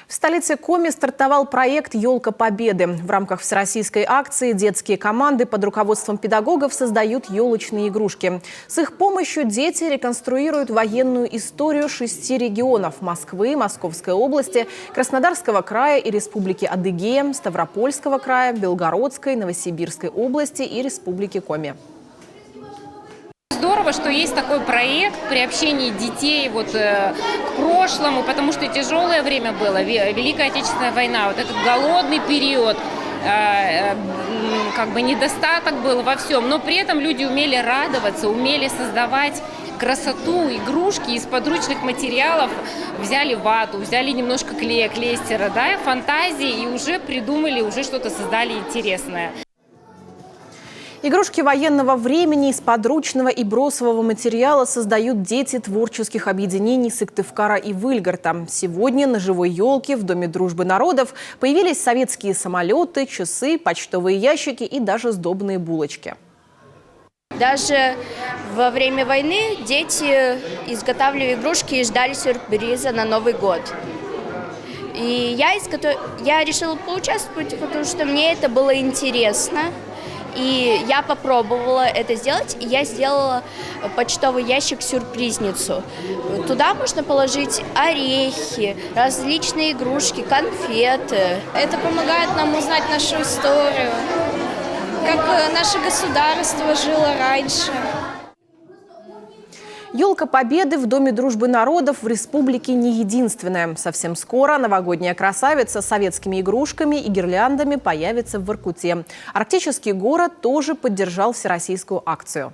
В столице Коми стартовал проект «Елка Победы». В рамках всероссийской акции детские команды под руководством педагогов создают елочные игрушки. С их помощью дети реконструируют военную историю 6 регионов – Москвы, Московской области, Краснодарского края и Республики Адыгея, Ставропольского края, Белгородской, Новосибирской области и Республики Коми. Здорово, что есть такой проект приобщения детей к прошлому, потому что тяжелое время было, Великая Отечественная война, вот этот голодный период, недостаток был во всем, но при этом люди умели радоваться, умели создавать красоту, игрушки из подручных материалов, взяли вату, взяли немножко клея, клейстера, фантазии и уже придумали, уже что-то создали интересное. Игрушки военного времени из подручного и бросового материала создают дети творческих объединений Сыктывкара и Выльгарта. Сегодня на живой елке в Доме дружбы народов появились советские самолеты, часы, почтовые ящики и даже сдобные булочки. Даже во время войны дети изготавливали игрушки и ждали сюрприза на Новый год. И я решила поучаствовать, потому что мне это было интересно. И я попробовала это сделать, и я сделала почтовый ящик-сюрпризницу. Туда можно положить орехи, различные игрушки, конфеты. Это помогает нам узнать нашу историю, как наше государство жило раньше. Елка Победы в Доме дружбы народов в республике не единственная. Совсем скоро новогодняя красавица с советскими игрушками и гирляндами появится в Воркуте. Арктический город тоже поддержал всероссийскую акцию.